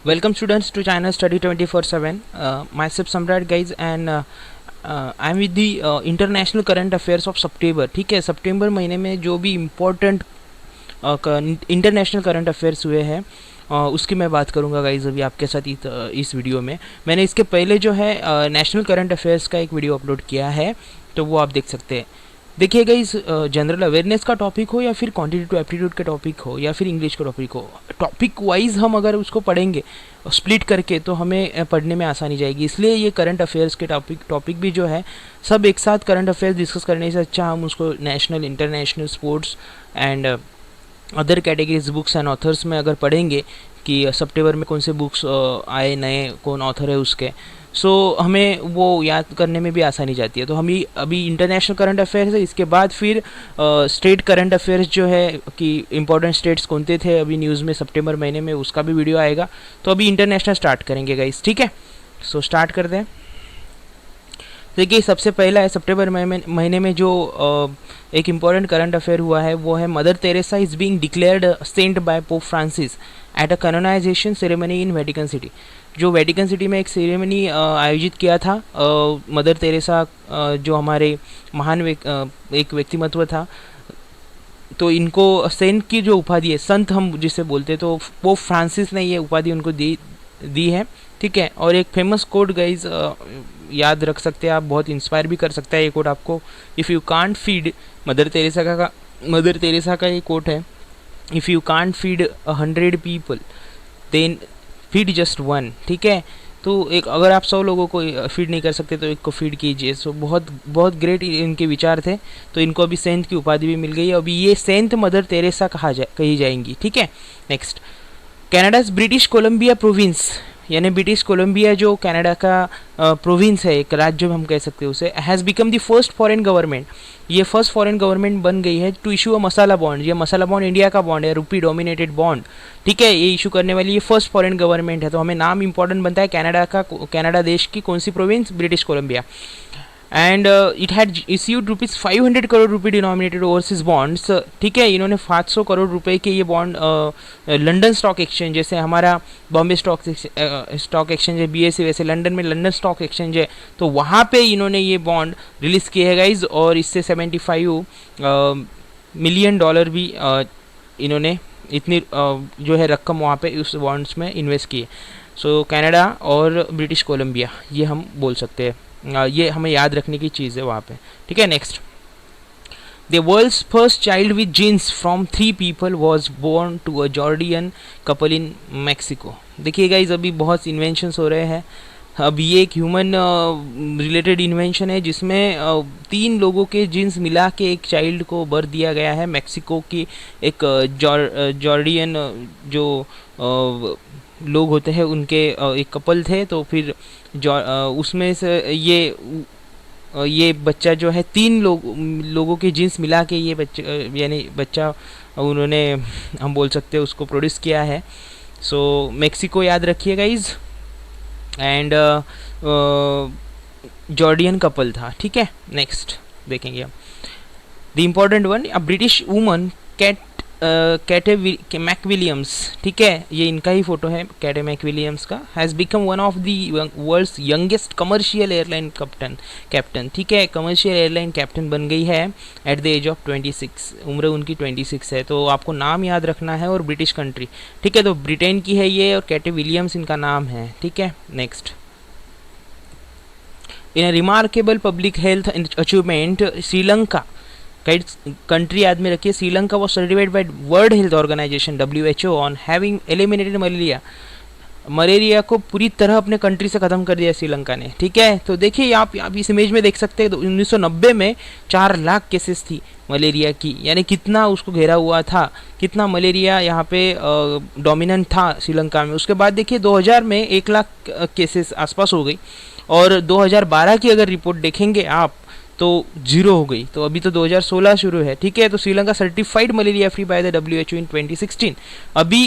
Welcome students to China Study 24/7. Myself Samrat guys and I'm with the international current affairs of September. ठीक है, सितंबर महीने में जो भी इम्पोर्टेंट इंटरनेशनल करंट अफेयर्स हुए हैं उसकी मैं बात करूंगा गाइज अभी आपके साथ इस वीडियो में। मैंने इसके पहले जो है नेशनल करंट अफेयर्स का एक वीडियो अपलोड किया है, तो वो आप देख सकते हैं। देखिए गाइज, जनरल अवेयरनेस का टॉपिक हो या फिर क्वांटिटेटिव एप्टीट्यूड का टॉपिक हो या फिर इंग्लिश का टॉपिक हो, टॉपिक वाइज हम अगर उसको पढ़ेंगे स्प्लिट करके तो हमें पढ़ने में आसानी जाएगी। इसलिए ये करंट अफेयर्स के टॉपिक भी जो है सब एक साथ करंट अफेयर्स डिस्कस करने से अच्छा हम उसको national, international, sports and other categories books and authors में अगर पढ़ेंगे कि सितंबर में कौन से बुक्स आए नए, कौन ऑथर है उसके, सो हमें वो याद करने में भी आसानी जाती है। तो हम ही अभी इंटरनेशनल करंट अफेयर्स है, इसके बाद फिर स्टेट करंट अफेयर्स जो है कि इंपॉर्टेंट स्टेट्स कौन से थे अभी न्यूज़ में सितंबर महीने में, उसका भी वीडियो आएगा। तो अभी इंटरनेशनल स्टार्ट करेंगे गाइस, ठीक है। सो स्टार्ट करते हैं। देखिए, सबसे पहला है सितंबर महीने में जो एक इम्पॉर्टेंट करंट अफेयर हुआ है वो है mother Teresa is being declared saint by Pope Francis at a canonization ceremony in Vatican City. जो वेटिकन सिटी में एक सेरेमनी आयोजित किया था, मदर तेरेसा जो हमारे महान एक व्यक्तिमत्व था, तो इनको सेंट की जो उपाधि है, संत हम जिसे बोलते हैं, तो पोप फ्रांसिस ने ये उपाधि उनको दी है, ठीक है। और एक फेमस कोड गाइज याद रख सकते हैं आप, बहुत इंस्पायर भी कर सकता है ये कोड आपको। If you can't feed, Mother Teresa का ये कोट है, if you can't feed 100 people then feed just one, ठीक है। तो एक अगर आप 100 लोगों को फीड नहीं कर सकते तो एक को फीड कीजिए। सो बहुत बहुत ग्रेट इनके विचार थे, तो इनको अभी सेंट की उपाधि भी मिल गई है। अभी ये सेंट मदर तेरेसा कही जाएंगी, ठीक है। Next, Canada's British Columbia province, यानी ब्रिटिश कोलंबिया जो कनाडा का प्रोविंस है, एक राज्य हम कह सकते हैं उसे, has become the first foreign government, ये फर्स्ट फॉरेन गवर्नमेंट बन गई है to issue a masala bond. ये मसाला बॉन्ड इंडिया का बॉन्ड है, रुपी डोमिनेटेड बॉन्ड, ठीक है। ये इशू करने वाली ये फर्स्ट फॉरेन गवर्नमेंट है। तो हमें नाम इंपॉर्टेंट बनता है कनाडा देश की कौन सी province, British Columbia. And it had issued rupees 500 crore रुपये डिनोमिनेटेड ओवरसीज बॉन्ड्स, ठीक है। इन्होंने 500 करोड़ रुपए के ये बॉन्ड लंदन स्टॉक एक्सचेंज, जैसे हमारा बॉम्बे स्टॉक एक्सचेंज है BSE, वैसे लंदन में लंदन स्टॉक एक्सचेंज है, तो वहाँ पे इन्होंने ये बॉन्ड रिलीज़ किए हैं गाइज। और इससे 75 मिलियन डॉलर भी इन्होंने इतनी जो है रकम वहाँ पे उस बॉन्ड्स में इन्वेस्ट की है। सो कनाडा और ब्रिटिश कोलंबिया, ये हम बोल सकते हैं, ये हमें याद रखने की चीज़ है वहाँ पे, ठीक है। Next, the world's first child with genes from 3 people was born to a Jordanian couple in Mexico. देखिए गाइज, अभी बहुत इन्वेंशंस हो रहे हैं। अब ये एक ह्यूमन रिलेटेड इन्वेंशन है जिसमें 3 लोगों के जीन्स मिला के एक चाइल्ड को बर्थ दिया गया है। मैक्सिको की एक जॉर्डियन जो लोग होते हैं उनके एक कपल थे, तो फिर उसमें से ये बच्चा जो है 3 लोगों के जीन्स मिला के ये यानी बच्चा उन्होंने, हम बोल सकते हैं उसको, प्रोड्यूस किया है। सो मैक्सिको याद रखिए गाइज, एंड जॉर्डियन कपल था, ठीक है। नेक्स्ट देखेंगे हम the important one, a British woman Kate McWilliams, ठीक है, ये इनका ही फोटो है कैटे मैकविलियम्स का, has become one of the world's youngest commercial airline captain, ठीक है। कमर्शियल एयरलाइन कैप्टन बन गई है एट द एज ऑफ 26, उम्र उनकी 26 है। तो आपको नाम याद रखना है और ब्रिटिश कंट्री, ठीक है। तो ब्रिटेन की है ये और कैटे विलियम्स इनका नाम है, ठीक है। Next, in a remarkable public health achievement, Sri Lanka, कई कंट्री याद में रखिए, Sri Lanka was certified by world health organisation WHO on having eliminated malaria को पूरी तरह अपने कंट्री से ख़त्म कर दिया श्रीलंका ने, ठीक है। तो देखिए आप इस इमेज में देख सकते हैं, तो 1990 में 4 लाख केसेस थी मलेरिया की, यानी कितना उसको घेरा हुआ था, कितना मलेरिया यहाँ पे डोमिनेंट था श्रीलंका में। उसके बाद देखिए 2000 में 1 लाख केसेस आसपास हो गई, और 2012 की अगर रिपोर्ट देखेंगे आप तो 0 हो गई। तो अभी तो 2016 शुरू है, ठीक है। तो Sri Lanka certified malaria free by the WHO इन 2016। अभी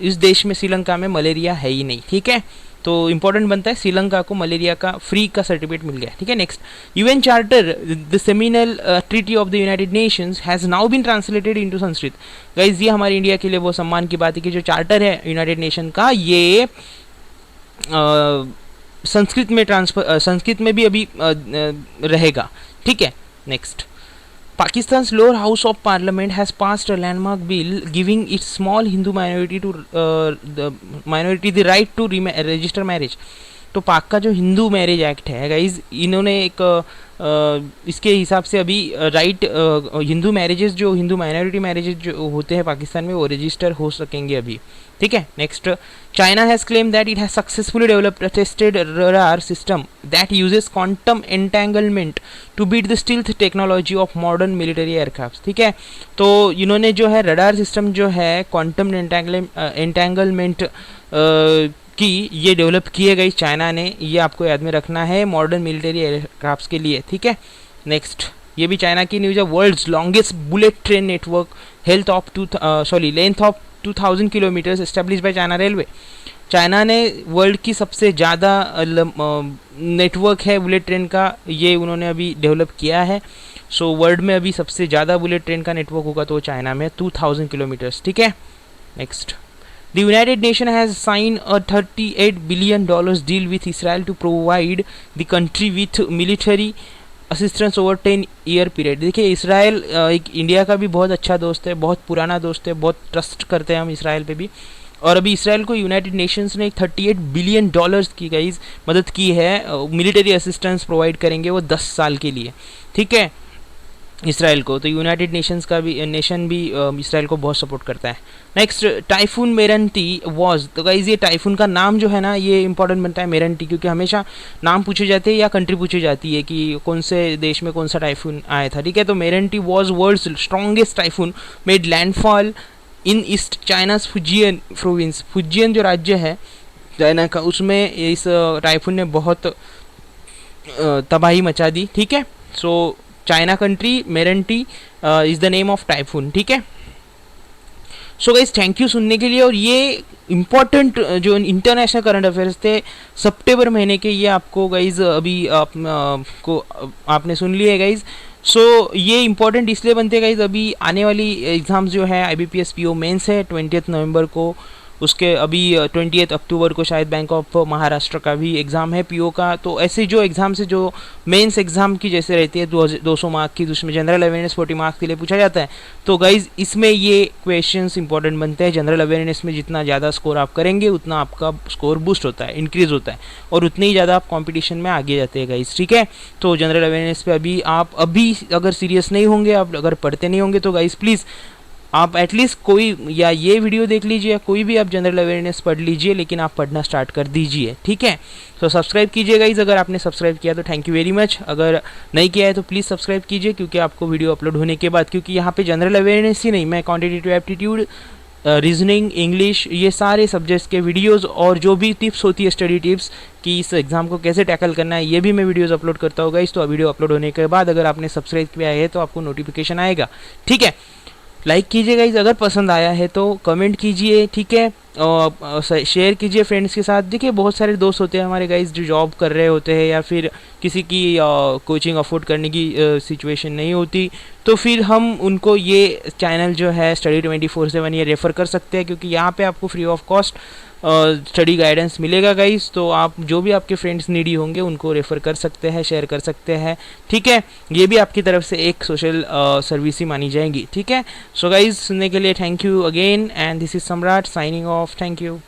इस देश में, श्रीलंका में, मलेरिया है ही नहीं, ठीक है। तो इंपॉर्टेंट बनता है, श्रीलंका को मलेरिया का फ्री का सर्टिफिकेट मिल गया, ठीक है। Next, UN charter the seminal treaty of the United Nations has now been translated into Sanskrit. Guys ये हमारे इंडिया के लिए वो सम्मान की बात है कि जो चार्टर है यूनाइटेड नेशन का, ये संस्कृत में भी अभी रहेगा, ठीक है। Next, Pakistan's lower house of parliament has passed a landmark bill giving its small Hindu minority the right to register marriage। तो पाक का जो हिंदू मैरिज एक्ट है गाइज, इन्होंने एक इसके हिसाब से अभी राइट हिंदू मैरिजेस, जो हिंदू माइनॉरिटी मैरिजेस जो होते हैं पाकिस्तान में, वो रजिस्टर हो सकेंगे अभी, ठीक है। Next, China has claim that it has successfully developed a tested radar system that uses quantum entanglement to beat the stealth technology of modern military aircraft, ठीक है। तो इन्होंने जो है रडार सिस्टम जो है क्वांटम एंटेंगलमेंट की ये डेवलप किए गई चाइना ने, ये आपको याद में रखना है मॉडर्न मिलिट्री एयरक्राफ्ट के लिए, ठीक है। नेक्स्ट, ये भी चाइना की न्यूज़ है। World's longest bullet train network length of 2000 kilometres establish by China railway. China ने वर्ल्ड की सबसे ज़्यादा नेटवर्क है बुलेट ट्रेन का, ये उन्होंने अभी डेवलप किया है। सो वर्ल्ड में अभी सबसे ज़्यादा बुलेट ट्रेन का नेटवर्क होगा तो चाइना में 2000 किलोमीटर्स, ठीक है। Next, The United Nations has signed a $38 billion deal with Israel to provide the country with military assistance over 10-year period। देखिए, इसराइल एक इंडिया का भी बहुत अच्छा दोस्त है, बहुत पुराना दोस्त है, बहुत ट्रस्ट करते हैं हम इसराइल पे भी। और अभी इसराइल को यूनाइटेड नेशंस ने $38 बिलियन की गाइज मदद की है, मिलिट्री असिस्टेंस प्रोवाइड करेंगे वो 10 साल के लिए, ठीक है, इसराइल को। तो यूनाइटेड नेशन भी इसराइल को बहुत सपोर्ट करता है। नेक्स्ट, टाइफून मेरंटी वॉज, तो गाइज ये टाइफून का नाम जो है ना, ये इंपॉर्टेंट बनता है मेरंटी, क्योंकि हमेशा नाम पूछे जाते हैं या कंट्री पूछी जाती है कि कौन से देश में कौन सा टाइफून आया था, ठीक है। तो Meranti was world's strongest typhoon made landfall in east China's Fujian province. Fujian जो राज्य है चाइना का, उसमें इस टाइफून ने बहुत तबाही मचा दी, ठीक है। So China country, Meranti is the name of typhoon, ठीक है। सो गाइज थैंक यू सुनने के लिए। और ये इम्पॉर्टेंट जो इंटरनेशनल करंट अफेयर्स थे सितंबर महीने के, ये आपको गाइज अभी आपने सुन लिए गाइज। सो ये इंपॉर्टेंट इसलिए बनते हैं गाइज, अभी आने वाली एग्ज़ाम्स जो है IBPS PO मेंस है 20 नवंबर को, उसके अभी 28 अक्टूबर को शायद बैंक ऑफ महाराष्ट्र का भी एग्ज़ाम है PO का। तो ऐसे जो एग्ज़ाम से जो मेंस एग्ज़ाम की जैसे रहती है 200 मार्क की, जिसमें जनरल अवेयरनेस 40 मार्क्स के लिए पूछा जाता है, तो गाइज इसमें ये क्वेश्चंस इंपॉर्टेंट बनते हैं। जनरल अवेयरनेस में जितना ज़्यादा स्कोर आप करेंगे उतना आपका स्कोर बूस्ट होता है, इंक्रीज़ होता है, और उतने ही ज़्यादा आप कॉम्पिटिशन में आगे जाते हैं गाइज, ठीक है। तो जनरल अवेयरनेस पे अभी अगर सीरियस नहीं होंगे, आप अगर पढ़ते नहीं होंगे, तो गाइज प्लीज़ आप एटलीस्ट कोई या ये वीडियो देख लीजिए या कोई भी आप जनरल अवेयरनेस पढ़ लीजिए, लेकिन आप पढ़ना स्टार्ट कर दीजिए, ठीक है। तो सब्सक्राइब कीजिए गाइज, अगर आपने सब्सक्राइब किया तो थैंक यू वेरी मच, अगर नहीं किया है तो प्लीज़ सब्सक्राइब कीजिए, क्योंकि आपको वीडियो अपलोड होने के बाद, क्योंकि यहाँ पे जनरल अवेयरनेस ही नहीं, मैं क्वांटिटेटिव एप्टीट्यूड, रीजनिंग, इंग्लिश, ये सारे सब्जेक्ट्स के वीडियोस और जो भी टिप्स होती है स्टडी टिप्स कि इस एग्ज़ाम को कैसे टैकल करना है, ये भी मैं वीडियोस अपलोड करता हूँ गाइज। तो वीडियो अपलोड होने के बाद अगर आपने सब्सक्राइब किया है तो आपको नोटिफिकेशन आएगा, ठीक है। लाइक कीजिए गाइज, अगर पसंद आया है तो कमेंट कीजिए, ठीक है, और शेयर कीजिए फ्रेंड्स के साथ। देखिए, बहुत सारे दोस्त होते हैं हमारे गाइज जो जॉब कर रहे होते हैं या फिर किसी की कोचिंग अफोर्ड करने की सिचुएशन नहीं होती, तो फिर हम उनको ये चैनल जो है स्टडी 24/7 ये रेफ़र कर सकते हैं, क्योंकि यहाँ पे आपको free of cost study guidance मिलेगा गाइज। तो आप जो भी आपके फ्रेंड्स नीडी होंगे उनको रेफ़र कर सकते हैं, शेयर कर सकते हैं, ठीक है। ये भी आपकी तरफ से एक सोशल सर्विस ही मानी जाएगी, ठीक है। सो गाइज सुनने के लिए thank you again, and this is सम्राट साइनिंग ऑफ, थैंक यू।